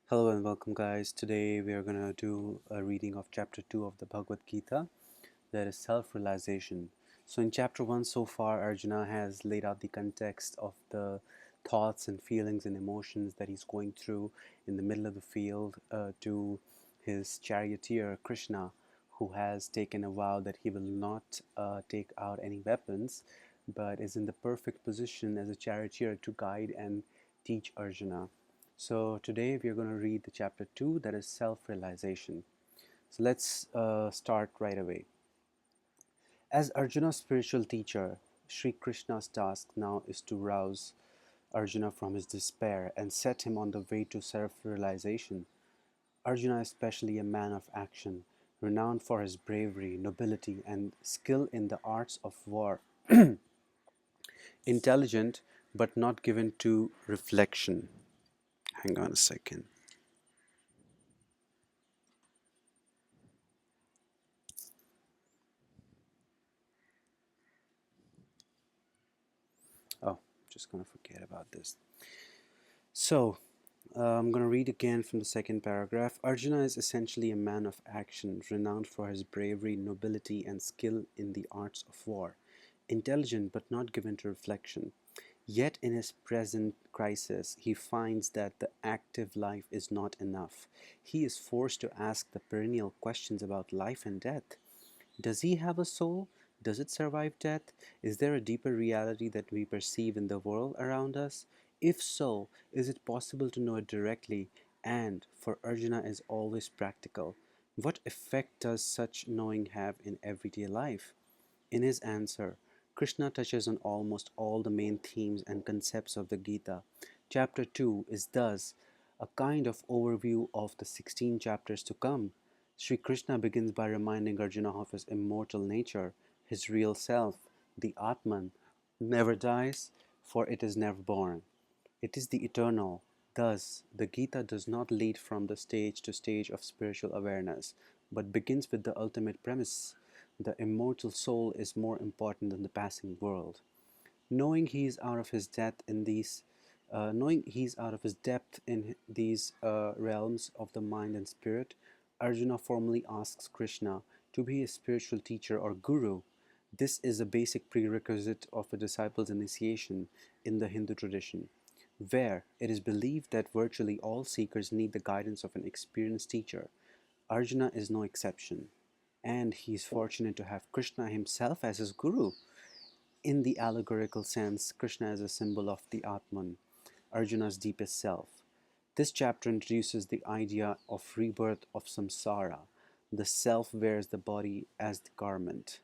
Hello and welcome, guys. Today we are going to do a reading of chapter 2 of the Bhagavad Gita, that is self realization. So, in chapter 1 so far, Arjuna has laid out the context of the thoughts and feelings and emotions that he's going through in the middle of the field to his charioteer Krishna, who has taken a vow that he will not take out any weapons but is in the perfect position as a charioteer to guide and teach Arjuna. So today we are going to read the chapter 2, that is self-realization. So let's start right away. As Arjuna's spiritual teacher, Sri Krishna's task now is to rouse Arjuna from his despair and set him on the way to self-realization. Arjuna is especially a man of action, renowned for his bravery, nobility, and skill in the arts of war. Intelligent, but not given to reflection. Hang on a second. Oh, just gonna forget about this. So, I'm going to read again from the second paragraph. Arjuna is essentially a man of action, renowned for his bravery, nobility, and skill in the arts of war. Intelligent but not given to reflection. Yet in his present crisis, he finds that the active life is not enough. He is forced to ask the perennial questions about life and death. Does he have a soul? Does it survive death? Is there a deeper reality that we perceive in the world around us? If so, is it possible to know it directly? And, for Arjuna is always practical, what effect does such knowing have in everyday life? In his answer, Krishna touches on almost all the main themes and concepts of the Gita. Chapter 2 is thus a kind of overview of the 16 chapters to come. Sri Krishna begins by reminding Arjuna of his immortal nature, his real self, the Atman, never dies, for it is never born. It is the eternal. Thus, the Gita does not lead from the stage to stage of spiritual awareness, but begins with the ultimate premise: the immortal soul is more important than the passing world. Knowing he is out of his depth in these, knowing he's out of his depth in these realms of the mind and spirit, Arjuna formally asks Krishna to be his spiritual teacher or guru. This is a basic prerequisite of a disciple's initiation in the Hindu tradition, where it is believed that virtually all seekers need the guidance of an experienced teacher. Arjuna is no exception, and he is fortunate to have Krishna himself as his guru. In the allegorical sense, Krishna is a symbol of the Atman, Arjuna's deepest self. This chapter introduces the idea of rebirth of samsara. The self wears the body as the garment.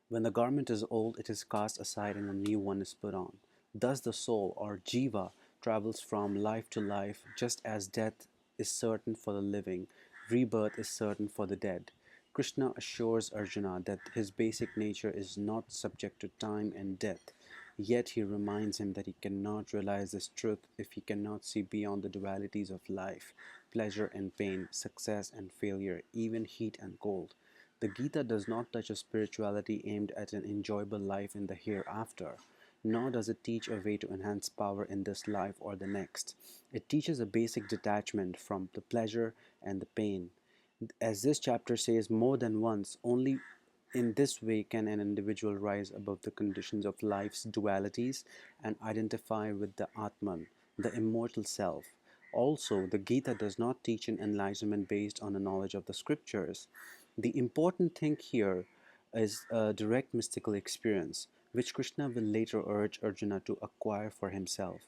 When the garment is old, it is cast aside and a new one is put on. Thus, the soul, or jiva, travels from life to life, just as death is certain for the living, rebirth is certain for the dead. Krishna assures Arjuna that his basic nature is not subject to time and death. Yet he reminds him that he cannot realize this truth if he cannot see beyond the dualities of life, pleasure and pain, success and failure, even heat and cold. The Gita does not touch a spirituality aimed at an enjoyable life in the hereafter, nor does it teach a way to enhance power in this life or the next. It teaches a basic detachment from the pleasure and the pain. As this chapter says more than once, only in this way can an individual rise above the conditions of life's dualities and identify with the Atman, the immortal self. Also, the Gita does not teach an enlightenment based on a knowledge of the scriptures. The important thing here is a direct mystical experience, which Krishna will later urge Arjuna to acquire for himself.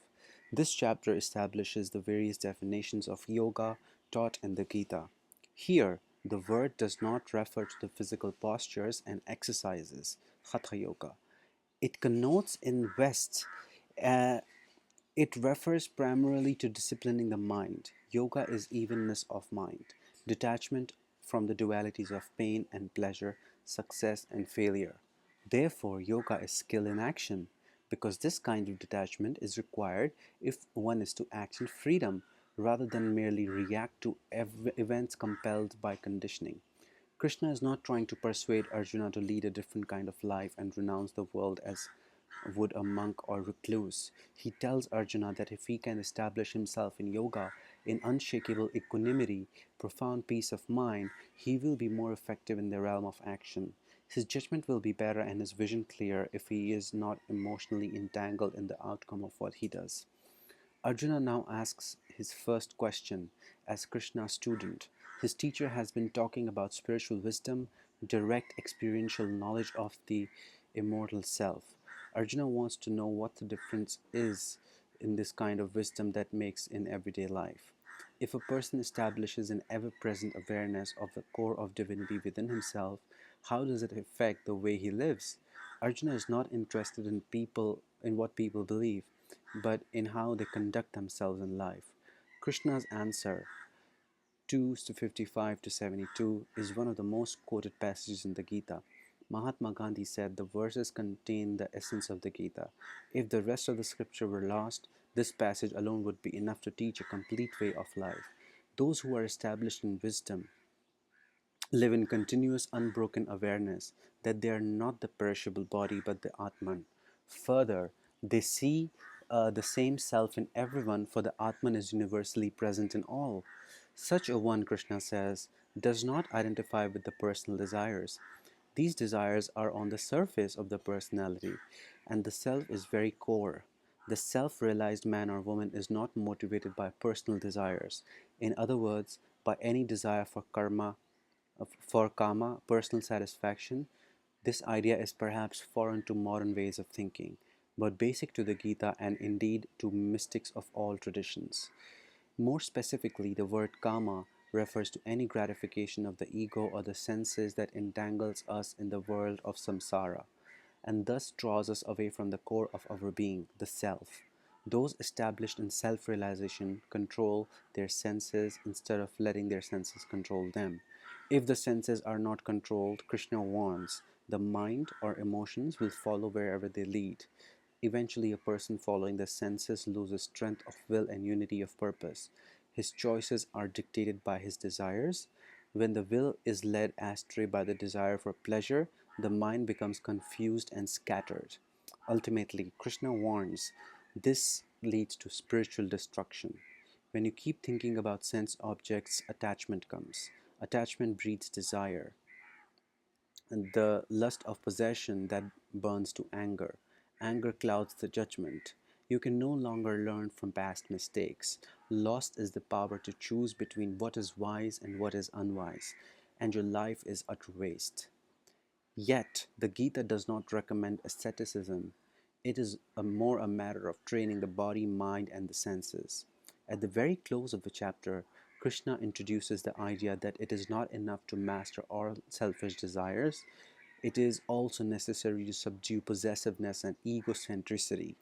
This chapter establishes the various definitions of yoga taught in the Gita. Here, the word does not refer to the physical postures and exercises, hatha yoga. It connotes in West, uh, it refers primarily to disciplining the mind. Yoga is evenness of mind, detachment from the dualities of pain and pleasure, success and failure. Therefore, yoga is skill in action, because this kind of detachment is required if one is to act in freedom rather than merely react to events compelled by conditioning. Krishna is not trying to persuade Arjuna to lead a different kind of life and renounce the world as would a monk or recluse. He tells Arjuna that if he can establish himself in yoga in unshakable equanimity, profound peace of mind, he will be more effective in the realm of action. His judgment will be better and his vision clear if he is not emotionally entangled in the outcome of what he does. Arjuna now asks his first question as Krishna's student. His teacher has been talking about spiritual wisdom, direct experiential knowledge of the immortal self. Arjuna wants to know what the difference is in this kind of wisdom that makes in everyday life. If a person establishes an ever present awareness of the core of divinity within himself, how does it affect the way he lives? Arjuna is not interested in what people believe, but in how they conduct themselves in life. Krishna's answer, 2:55 to 72, is one of the most quoted passages in the Gita. Mahatma Gandhi said the verses contain the essence of the Gita. If the rest of the scripture were lost, this passage alone would be enough to teach a complete way of life. Those who are established in wisdom live in continuous unbroken awareness that they are not the perishable body but the Atman. Further, they see the same self in everyone, for the Atman is universally present in all. Such a one, Krishna says, does not identify with the personal desires. These desires are on the surface of the personality, and the self is very core. The self realized man or woman is not motivated by personal desires. In other words, by any desire for kama, personal satisfaction. This idea is perhaps foreign to modern ways of thinking, but basic to the Gita and indeed to mystics of all traditions. More specifically, the word kama refers to any gratification of the ego or the senses that entangles us in the world of samsara and thus draws us away from the core of our being, the self. Those established in self realization control their senses instead of letting their senses control them. If the senses are not controlled, Krishna warns, the mind or emotions will follow wherever they lead. Eventually, a person following the senses loses strength of will and unity of purpose. His choices are dictated by his desires. When the will is led astray by the desire for pleasure, the mind becomes confused and scattered. Ultimately, Krishna warns this leads to spiritual destruction. When you keep thinking about sense objects, attachment comes. Attachment breeds desire, and the lust of possession that burns to anger. Anger clouds the judgment. You can no longer learn from past mistakes. Lost is the power to choose between what is wise and what is unwise, and your life is utter waste. Yet, the Gita does not recommend asceticism. It is more a matter of training the body, mind, and the senses. At the very close of the chapter, Krishna introduces the idea that it is not enough to master all selfish desires, it is also necessary to subdue possessiveness and egocentricity.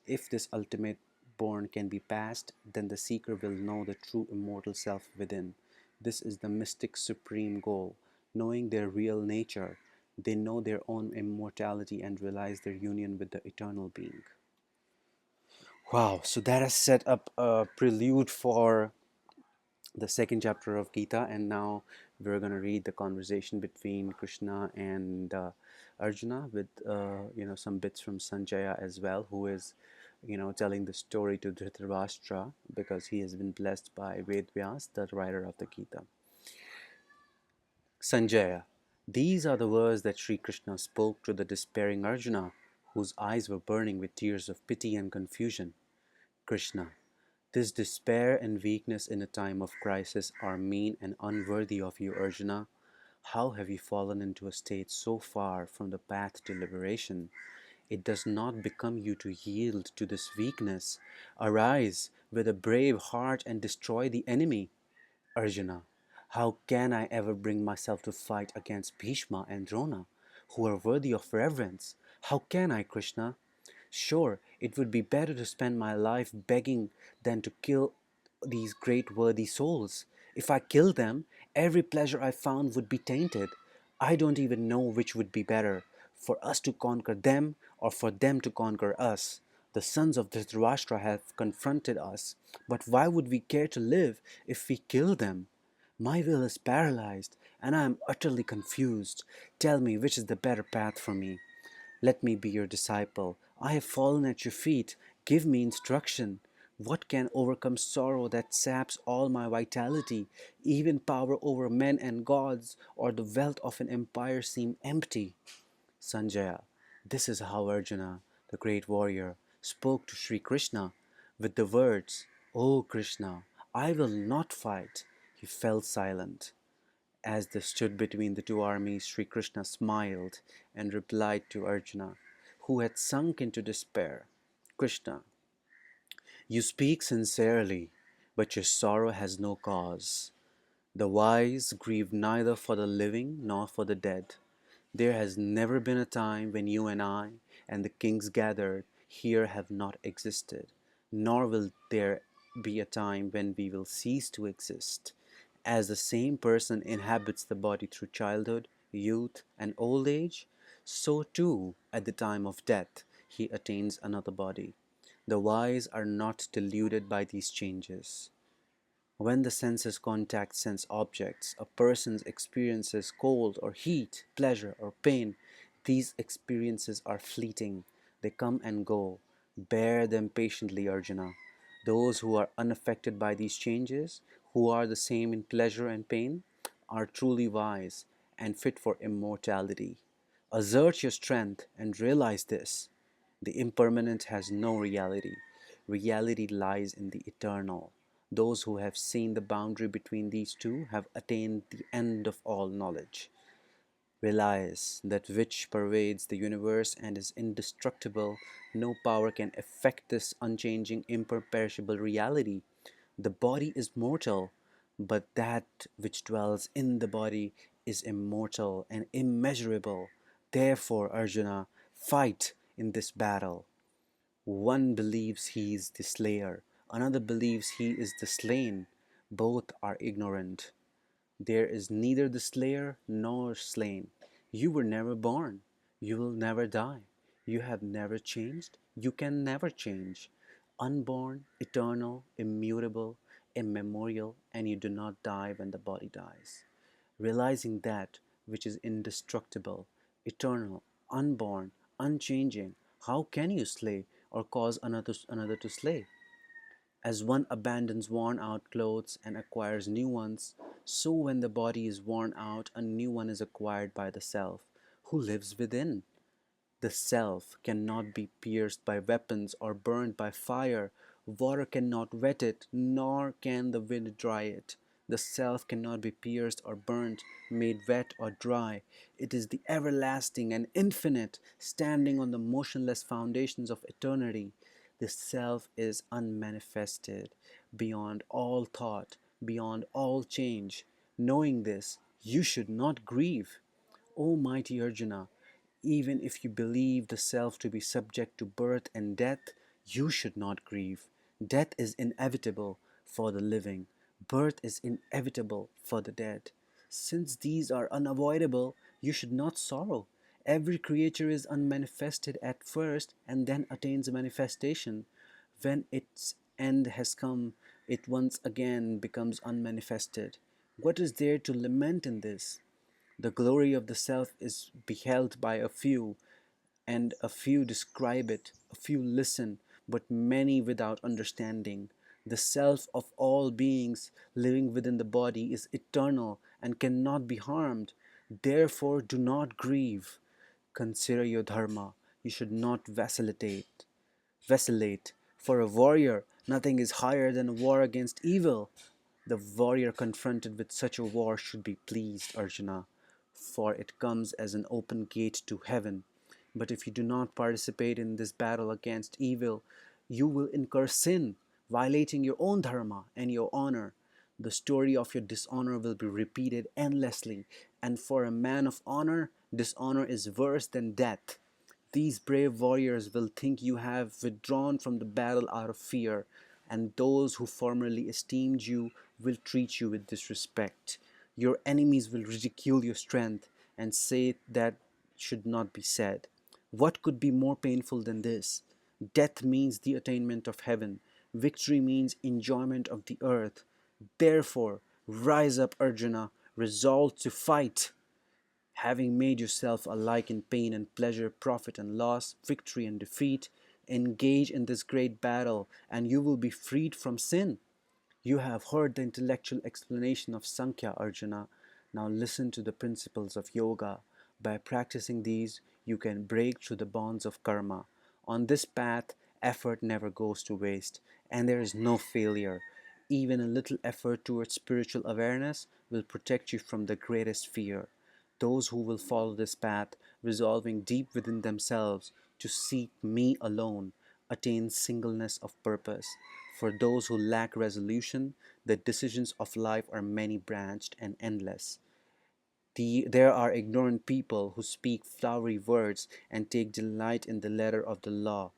If this ultimate bourne can be passed, then the seeker will know the true immortal self within. This is the mystic's supreme goal, knowing their real nature. They know their own immortality and realize their union with the eternal being. Wow, so that has set up a prelude for the second chapter of Gita, and now we're going to read the conversation between Krishna and Arjuna with some bits from Sanjaya as well, who is telling the story to Dhritarashtra because he has been blessed by Vedvyas, the writer of the Gita. Sanjaya, these are the words that Sri Krishna spoke to the despairing Arjuna, whose eyes were burning with tears of pity and confusion. Krishna, this despair and weakness in a time of crisis are mean and unworthy of you, Arjuna. How have you fallen into a state so far from the path to liberation? It does not become you to yield to this weakness. Arise with a brave heart and destroy the enemy. Arjuna, how can I ever bring myself to fight against Bhishma and Drona, who are worthy of reverence? How can I, Krishna? Sure, it would be better to spend my life begging than to kill these great worthy souls. If I kill them, every pleasure I found would be tainted. I don't even know which would be better, for us to conquer them or for them to conquer us. The sons of Dhritarashtra have confronted us, but why would we care to live if we kill them? My will is paralyzed, and I am utterly confused. Tell me which is the better path for me. Let me be your disciple. I have fallen at your feet. Give me instruction. What can overcome sorrow that saps all my vitality? Even power over men and gods or the wealth of an empire seem empty. Sanjaya, this is how Arjuna, the great warrior, spoke to Sri Krishna with the words, O Krishna, I will not fight. He fell silent. As they stood between the two armies, Sri Krishna smiled and replied to Arjuna, who had sunk into despair, Krishna, you speak sincerely, but your sorrow has no cause. The wise grieve neither for the living nor for the dead. There has never been a time when you and I and the kings gathered here have not existed, nor will there be a time when we will cease to exist. As the same person inhabits the body through childhood, youth, and old age, so too at the time of death he attains another body. The wise are not deluded by these changes. When the senses contact sense objects, a person experiences cold or heat, pleasure or pain. These experiences are fleeting. They come and go. Bear them patiently, Arjuna. Those who are unaffected by these changes, who are the same in pleasure and pain, are truly wise and fit for immortality. Assert your strength and realize this. The impermanent has no reality. Reality lies in the eternal. Those who have seen the boundary between these two have attained the end of all knowledge. Realize that which pervades the universe and is indestructible, no power can affect this unchanging, imperishable reality. The body is mortal, but that which dwells in the body is immortal and immeasurable. Therefore, Arjuna, fight in this battle. One believes he is the slayer, another believes he is the slain. Both are ignorant. There is neither the slayer nor slain. You were never born. You will never die. You have never changed. You can never change. Unborn, eternal, immutable, immemorial, and you do not die when the body dies. Realizing that which is indestructible, eternal, unborn, unchanging, how can you slay or cause another to slay? As one abandons worn out clothes and acquires new ones, so when the body is worn out, a new one is acquired by the self, who lives within. The self cannot be pierced by weapons or burned by fire. Water cannot wet it, nor can the wind dry it. The self cannot be pierced or burnt, made wet or dry. It is the everlasting and infinite, standing on the motionless foundations of eternity. The self is unmanifested, beyond all thought, beyond all change. Knowing this, you should not grieve. O mighty Arjuna, even if you believe the self to be subject to birth and death, you should not grieve. Death is inevitable for the living, birth is inevitable for the dead. Since these are unavoidable, you should not sorrow. Every creature is unmanifested at first and then attains manifestation. When its end has come, it once again becomes unmanifested. What is there to lament in this? The glory of the self is beheld by a few, and a few describe it, a few listen, but many without understanding. The self of all beings living within the body is eternal and cannot be harmed. Therefore, do not grieve. Consider your dharma. You should not vacillate. For a warrior, nothing is higher than a war against evil. The warrior confronted with such a war should be pleased, Arjuna, for it comes as an open gate to heaven. But if you do not participate in this battle against evil, you will incur sin, violating your own dharma and your honor. The story of your dishonor will be repeated endlessly, and for a man of honor, dishonor is worse than death. These brave warriors will think you have withdrawn from the battle out of fear, and those who formerly esteemed you will treat you with disrespect. Your enemies will ridicule your strength and say that should not be said. What could be more painful than this? Death means the attainment of heaven. Victory means enjoyment of the earth. Therefore, rise up, Arjuna, resolved to fight. Having made yourself alike in pain and pleasure, profit and loss, victory and defeat, Engage in this great battle, and you will be freed from sin. You have heard the intellectual explanation of Sankhya, Arjuna. Now listen to the principles of yoga. By practicing these, you can break through the bonds of karma. On this path, effort never goes to waste, and there is no failure. Even a little effort towards spiritual awareness will protect you from the greatest fear. Those who will follow this path, resolving deep within themselves to seek me alone, attain singleness of purpose. For those who lack resolution, the decisions of life are many branched and endless. There are ignorant people who speak flowery words and take delight in the letter of the law,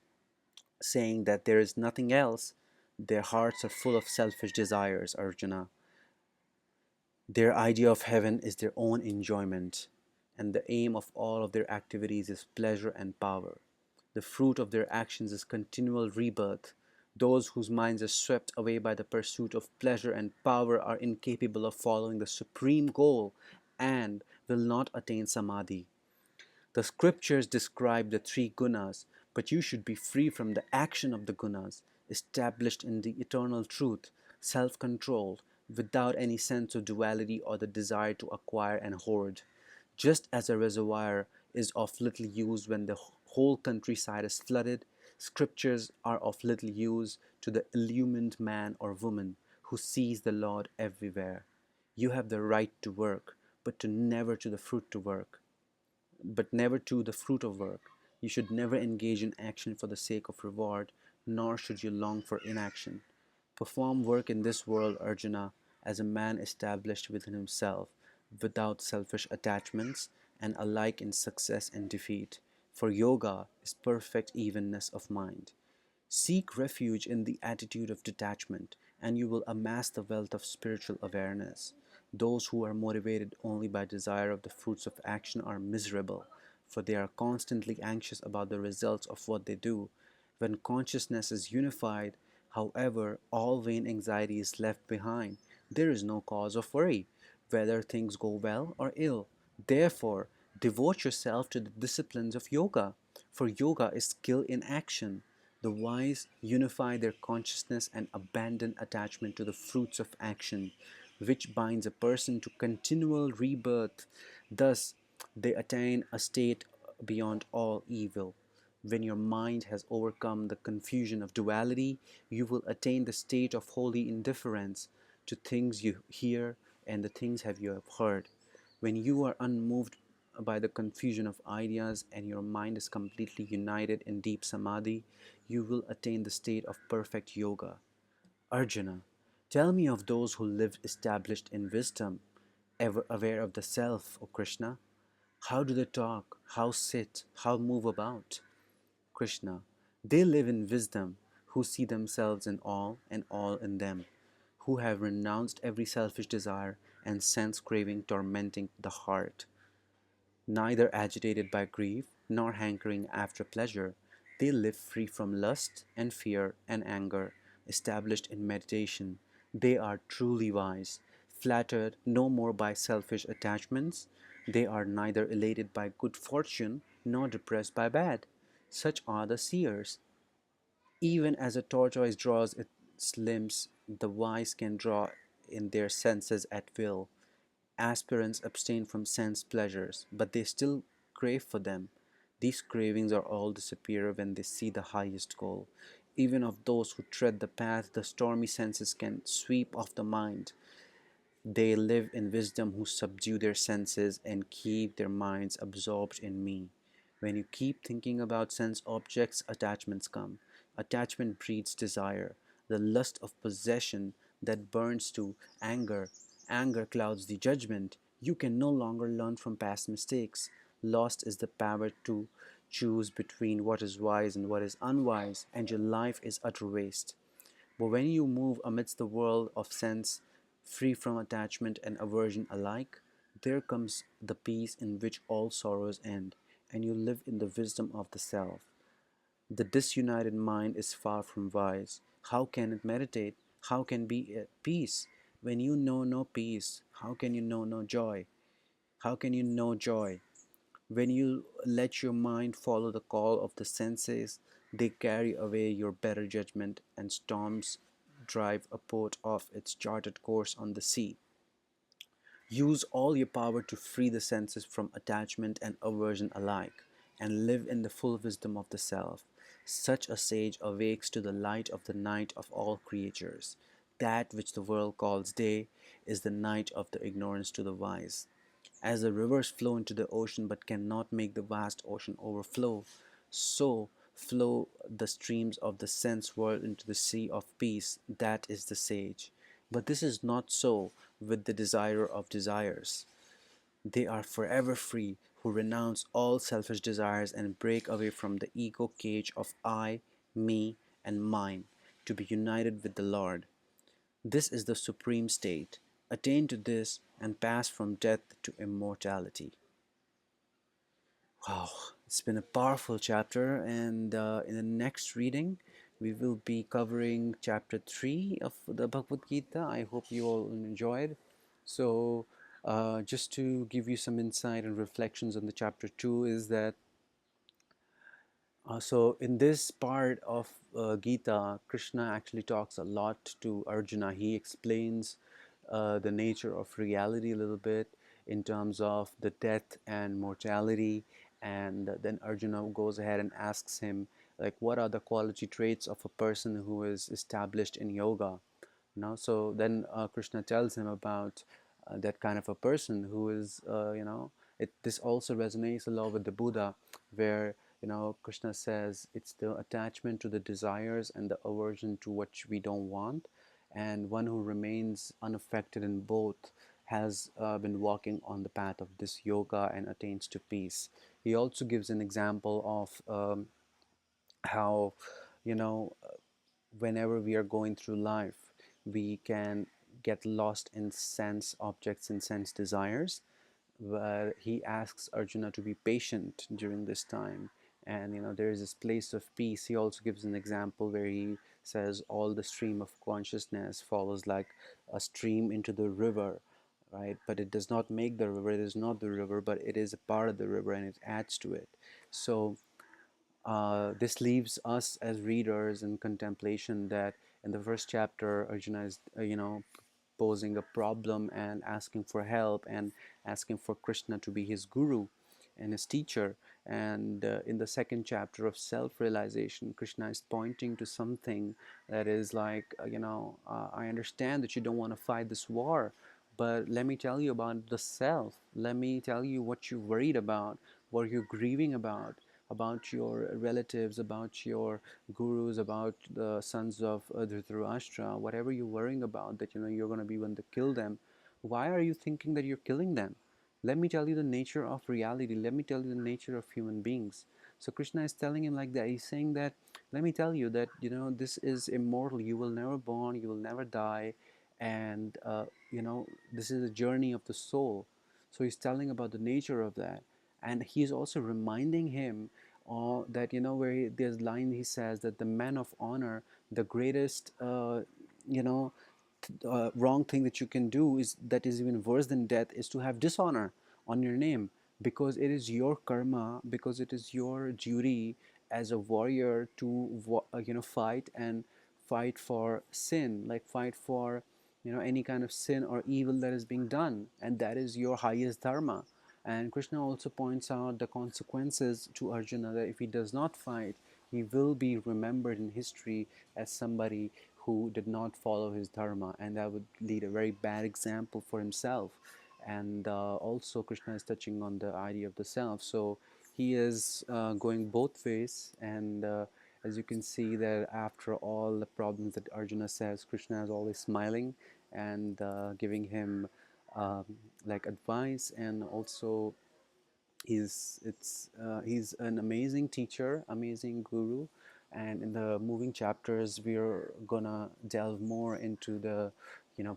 saying that there is nothing else. Their hearts are full of selfish desires, Arjuna. Their idea of heaven is their own enjoyment, and the aim of all of their activities is pleasure and power. The fruit of their actions is continual rebirth. Those whose minds are swept away by the pursuit of pleasure and power are incapable of following the supreme goal and will not attain samadhi. The scriptures describe the three gunas, but you should be free from the action of the gunas, established in the eternal truth, self controlled, without any sense of duality or the desire to acquire and hoard. Just as a reservoir is of little use when the whole countryside is flooded, scriptures are of little use to the illumined man or woman who sees the Lord everywhere. You have the right to work, but to never to the fruit to work but never to the fruit of work. You should never engage in action for the sake of reward, nor should you long for inaction. Perform work in this world, Arjuna, as a man established within himself, without selfish attachments, and alike in success and defeat. For yoga is perfect evenness of mind. Seek refuge in the attitude of detachment, and you will amass the wealth of spiritual awareness. Those who are motivated only by desire of the fruits of action are miserable, for they are constantly anxious about the results of what they do. When consciousness is unified, however, all vain anxiety is left behind. There is no cause of worry, whether things go well or ill. Therefore, devote yourself to the disciplines of yoga, for yoga is skill in action. The wise unify their consciousness and abandon attachment to the fruits of action, which binds a person to continual rebirth. Thus, they attain a state beyond all evil. When your mind has overcome the confusion of duality, you will attain the state of holy indifference to things you hear and the things have you have heard. When you are unmoved by the confusion of ideas and your mind is completely united in deep samadhi, you will attain the state of perfect yoga. Arjuna, tell me of those who lived established in wisdom, ever aware of the self, O Krishna. How do they talk? How sit? How move about? Krishna, they live in wisdom, who see themselves in all and all in them, who have renounced every selfish desire and sense craving tormenting the heart. Neither agitated by grief nor hankering after pleasure, they live free from lust and fear and anger, established in meditation. They are truly wise, flattered no more by selfish attachments. They are neither elated by good fortune nor depressed by bad. Such are the seers. Even as a tortoise draws its limbs, the wise can draw in their senses at will. Aspirants abstain from sense pleasures, but they still crave for them. These cravings are all disappear when they see the highest goal. Even of those who tread the path, the stormy senses can sweep off the mind. They live in wisdom who subdue their senses and keep their minds absorbed in me. When you keep thinking about sense objects, attachments come. Attachment breeds desire, the lust of possession that burns to anger. Anger clouds the judgment. You can no longer learn from past mistakes. Lost is the power to choose between what is wise and what is unwise, and your life is utter waste. But when you move amidst the world of sense, free from attachment and aversion alike, there comes the peace in which all sorrows end, and you live in the wisdom of the self. The disunited mind is far from wise. How can it meditate? How can be at peace? When you know no peace, how can you know no joy? How can you know joy? When you let your mind follow the call of the senses, They carry away your better judgment, and storms drive a boat off its charted course on the sea. Use all your power to free the senses from attachment and aversion alike, and live in the full wisdom of the self. Such a sage awakes to the light of the night of all creatures. That which the world calls day is the night of the ignorance to the wise. As the rivers flow into the ocean but cannot make the vast ocean overflow, so flow the streams of the sense world into the sea of peace. That is the sage. But this is not so with the desirer of desires. They are forever free who renounce all selfish desires and break away from the ego cage of I, me, and mine to be united with the Lord. This is the supreme state. Attain to this and pass from death to immortality. Wow, it's been a powerful chapter, and in the next reading, we will be covering chapter 3 of the Bhagavad Gita. I hope you all enjoyed. So, just to give you some insight and reflections on the chapter 2, is that so in this part of Gita, Krishna actually talks a lot to Arjuna. He explains the nature of reality a little bit in terms of the death and mortality, and then Arjuna goes ahead and asks him, like, what are the quality traits of a person who is established in yoga? So then Krishna tells him about that kind of a person who is, this also resonates a lot with the Buddha, where Krishna says it's the attachment to the desires and the aversion to what we don't want, and one who remains unaffected in both has been walking on the path of this yoga and attains to peace. He also gives an example of how you know whenever we are going through life, we can get lost in sense objects and sense desires. Where he asks Arjuna to be patient during this time. And there is this place of peace. He also gives an example where he says all the stream of consciousness follows like a stream into the river, right? But it does not make the river, it is not the river, but it is a part of the river and it adds to it. So this leaves us as readers in contemplation that in the first chapter, Arjuna is, posing a problem and asking for help and asking for Krishna to be his guru and his teacher. And in the second chapter of self-realization, Krishna is pointing to something that is like, I understand that you don't want to fight this war, but let me tell you about the self. Let me tell you what you're worried about, what you're grieving about your relatives, about your gurus, about the sons of Dhritarashtra, whatever you're worrying about, that you're going to be one to kill them. Why are you thinking that you're killing them? Let me tell you the nature of reality. Let me tell you the nature of human beings. So Krishna is telling him like that. He's saying that, let me tell you that, this is immortal. You will never born, you will never die. And, this is a journey of the soul. So he's telling about the nature of that. And he's also reminding him that, where there's line he says that the man of honor, the greatest, you know, wrong thing that you can do is that is even worse than death is to have dishonor on your name, because it is your karma, because it is your duty as a warrior to fight for sin, like fight for any kind of sin or evil that is being done, and that is your highest dharma. And Krishna also points out the consequences to Arjuna, that if he does not fight, he will be remembered in history as somebody who did not follow his dharma, and that would lead a very bad example for himself. And also Krishna is touching on the idea of the self. So he is going both ways, and as you can see that after all the problems that Arjuna says, Krishna is always smiling and giving him um, like advice, and also he's an amazing teacher, amazing guru. And in the moving chapters, we're gonna delve more into the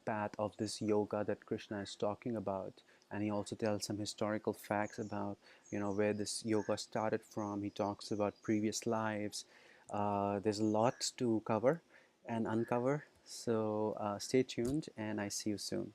path of this yoga that Krishna is talking about. And he also tells some historical facts about where this yoga started from. He talks about previous lives. There's a lot to cover and uncover, so stay tuned, and I see you soon.